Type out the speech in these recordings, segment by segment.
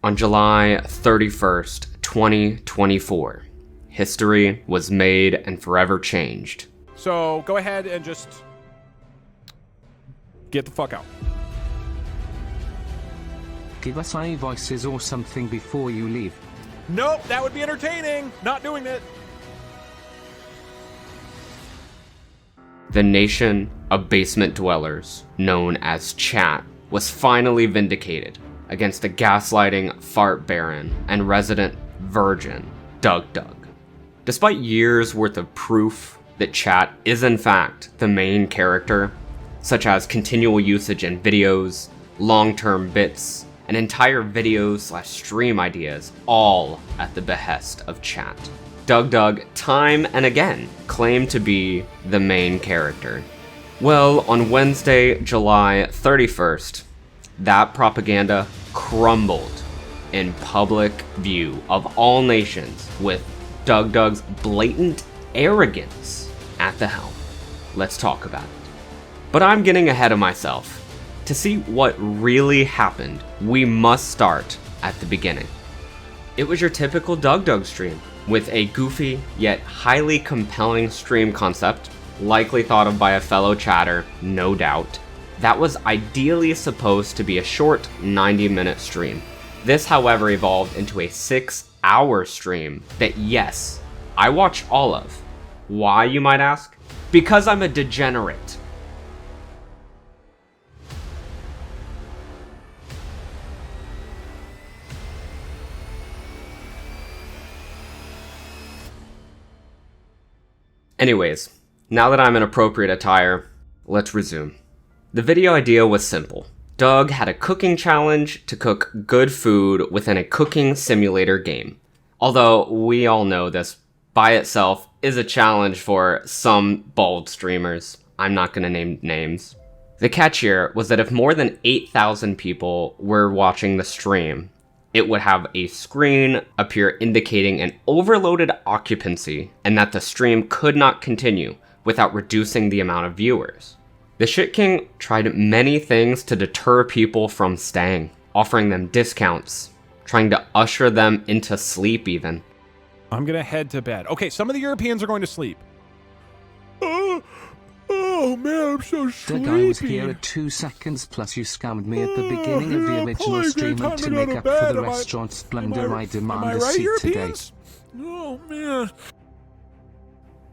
On July 31st, 2024, history was made and forever changed. So go ahead and just get the fuck out. Give us any voices or something before you leave. Nope, that would be entertaining. Not doing it. The nation of basement dwellers, known as Chat, was finally vindicated against the gaslighting fart baron and resident virgin, DougDoug. Despite years worth of proof that Chat is in fact the main character, such as continual usage in videos, long-term bits, and entire videos/stream ideas, all at the behest of Chat, DougDoug time and again claimed to be the main character. Well, on Wednesday, July 31st, that propaganda crumbled in public view of all nations with DougDoug's blatant arrogance at the helm. Let's talk about it. But I'm getting ahead of myself. To see what really happened, we must start at the beginning. It was your typical DougDoug stream, with a goofy yet highly compelling stream concept, likely thought of by a fellow chatter, no doubt, that was ideally supposed to be a short 90-minute stream. This, however, evolved into a 6-hour stream that, yes, I watched all of. Why, you might ask? Because I'm a degenerate. Anyways, now that I'm in appropriate attire, let's resume. The video idea was simple. Doug had a cooking challenge to cook good food within a cooking simulator game. Although we all know this by itself is a challenge for some bald streamers. I'm not going to name names. The catch here was that if more than 8,000 people were watching the stream, it would have a screen appear indicating an overloaded occupancy and that the stream could not continue without reducing the amount of viewers. The Shit King tried many things to deter people from staying, offering them discounts, trying to usher them into sleep even. I'm gonna head to bed. Okay, some of the Europeans are going to sleep. Oh man, I'm so sleepy. The guy was here at 2 seconds, plus you scammed me at the beginning of the original stream, and to make up for the restaurant splendor, I demand a seat today. Oh man.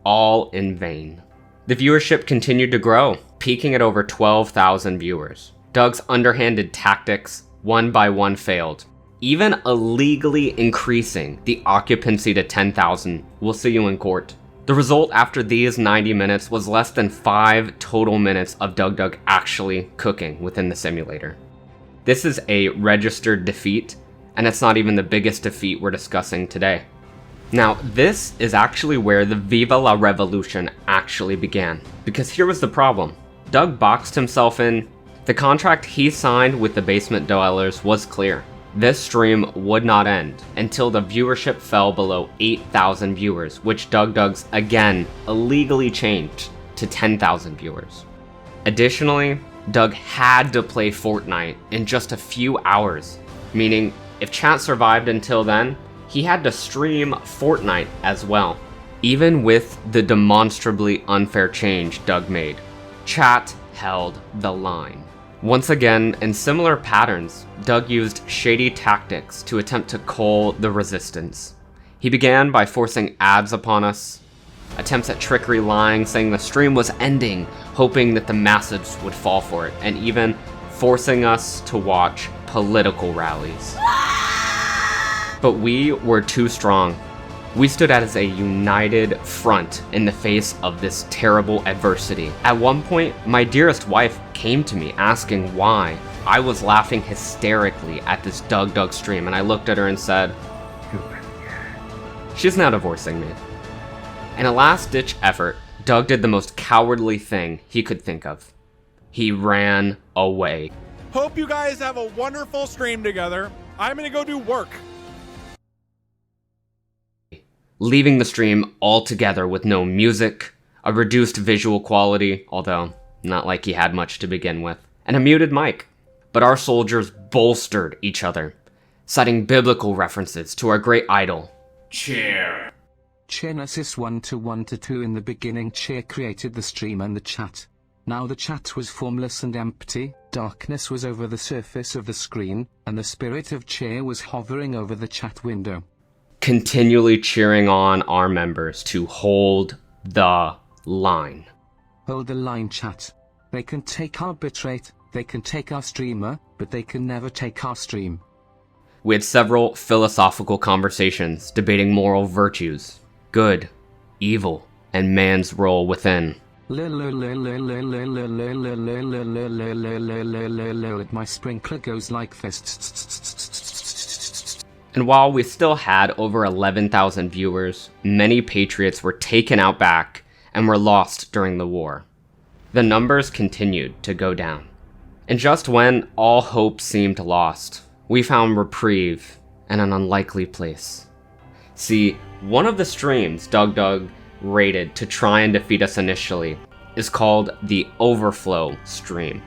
All in vain. The viewership continued to grow, peaking at over 12,000 viewers. Doug's underhanded tactics, one by one, failed, even illegally increasing the occupancy to 10,000. We'll see you in court. The result after these 90 minutes was less than 5 total minutes of DougDoug actually cooking within the simulator. This is a registered defeat, and it's not even the biggest defeat we're discussing today. Now, this is actually where the Viva la Revolution actually began, because here was the problem. Doug boxed himself in. The contract he signed with the basement dwellers was clear. This stream would not end until the viewership fell below 8,000 viewers, which DougDoug's again illegally changed to 10,000 viewers. Additionally, Doug had to play Fortnite in just a few hours, meaning if chat survived until then, he had to stream Fortnite as well. Even with the demonstrably unfair change Doug made, chat held the line. Once again, in similar patterns, Doug used shady tactics to attempt to cull the resistance. He began by forcing ads upon us, attempts at trickery, lying, saying the stream was ending, hoping that the masses would fall for it, and even forcing us to watch political rallies. But we were too strong. We stood as a united front in the face of this terrible adversity. At one point, my dearest wife came to me asking why I was laughing hysterically at this DougDoug stream, and I looked at her and said, she's now divorcing me. In a last-ditch effort, Doug did the most cowardly thing he could think of. He ran away. Hope you guys have a wonderful stream together. I'm gonna go do work. Leaving the stream altogether with no music, a reduced visual quality, although not like he had much to begin with, and a muted mic. But our soldiers bolstered each other. citing biblical references to our great idol, Chair. Genesis 1:1-2. In the beginning Chair created the stream and the chat. Now the chat was formless and empty, darkness was over the surface of the screen, and the spirit of Chair was hovering over the chat window. continually cheering on our members to hold the line. Hold the line, chat. They can take our bitrate, they can take our streamer, but they can never take our stream. We had several philosophical conversations debating moral virtues, good, evil, and man's role within. My sprinkler goes like this. And while we still had over 11,000 viewers, many patriots were taken out back and were lost during the war. The numbers continued to go down. And just when all hope seemed lost, we found reprieve in an unlikely place. See, one of the streams DougDoug raided to try and defeat us initially is called the overflow stream,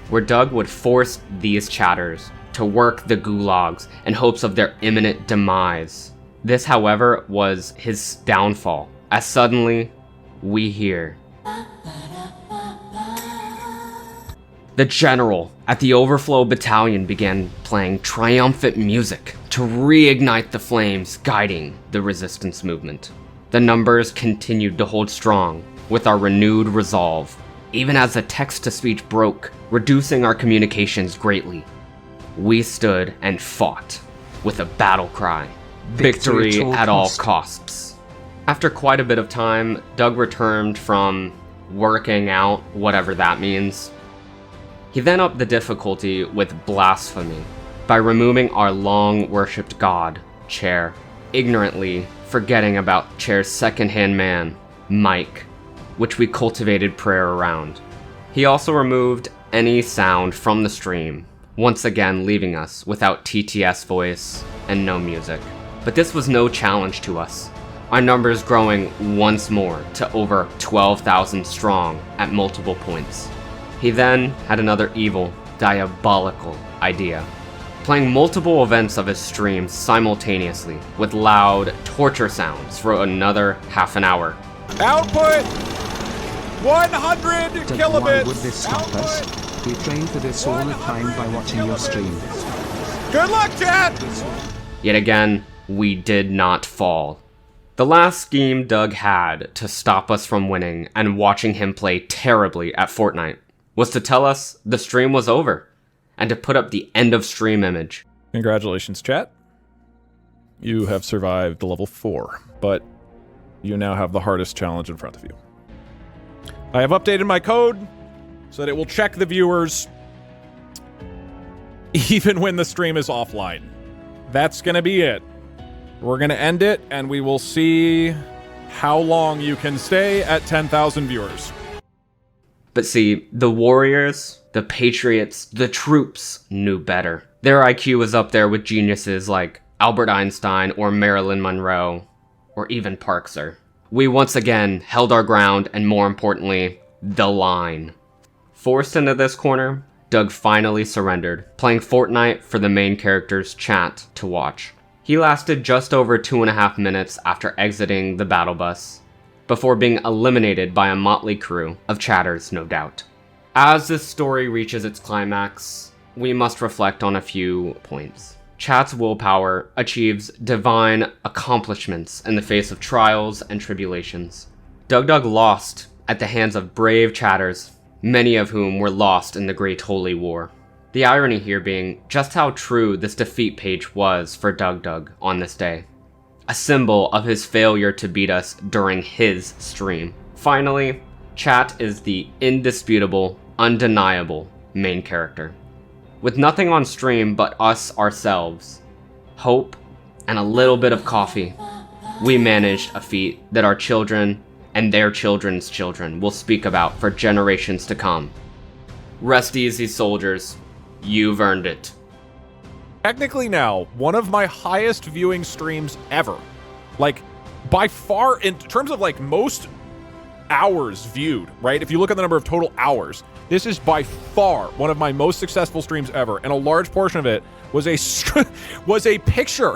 where Doug would force these chatters to work the gulags in hopes of their imminent demise. This, however, was his downfall, as suddenly we hear the general at the overflow battalion began playing triumphant music to reignite the flames guiding the resistance movement. The numbers continued to hold strong with our renewed resolve, even as the text-to-speech broke, reducing our communications greatly. We stood and fought with a battle cry, victory at all costs. After quite a bit of time, Doug returned from working out, whatever that means. He then upped the difficulty with blasphemy by removing our long-worshipped god, Chair, ignorantly forgetting about Chair's second-hand man, Mike, which we cultivated prayer around. He also removed any sound from the stream, once again leaving us without TTS voice and no music. But this was no challenge to us, our numbers growing once more to over 12,000 strong at multiple points. He then had another evil, diabolical idea, playing multiple events of his stream simultaneously with loud torture sounds for another half an hour. Output 100 Doug, kilobits. why would this stop us? We train for this all the time by watching your stream. Good luck, chat! Yet again, we did not fall. The last scheme Doug had to stop us from winning and watching him play terribly at Fortnite was to tell us the stream was over and to put up the end of stream image. Congratulations, chat. You have survived level 4, but you now have the hardest challenge in front of you. I have updated my code so that it will check the viewers even when the stream is offline. That's going to be it. We're going to end it, and we will see how long you can stay at 10,000 viewers. But see, the warriors, the patriots, the troops knew better. Their IQ was up there with geniuses like Albert Einstein or Marilyn Monroe, or even Parkser. We once again held our ground and, more importantly, the line. Forced into this corner, Doug finally surrendered, playing Fortnite for the main character's chat to watch. He lasted just over 2.5 minutes after exiting the battle bus, before being eliminated by a motley crew of chatters, no doubt. As this story reaches its climax, we must reflect on a few points. Chat's willpower achieves divine accomplishments in the face of trials and tribulations. DougDoug lost at the hands of brave chatters, many of whom were lost in the Great Holy War. The irony here being just how true this defeat page was for DougDoug on this day. A symbol of his failure to beat us during his stream. Finally, Chat is the indisputable, undeniable main character. With nothing on stream but us ourselves, hope, and a little bit of coffee, we managed a feat that our children and their children's children will speak about for generations to come. Rest easy, soldiers. You've earned it. Technically now, one of my highest viewing streams ever. Like, by far, in terms of, like, most hours viewed, right? If you look at the number of total hours, This is by far one of my most successful streams ever, and a large portion of it was a picture.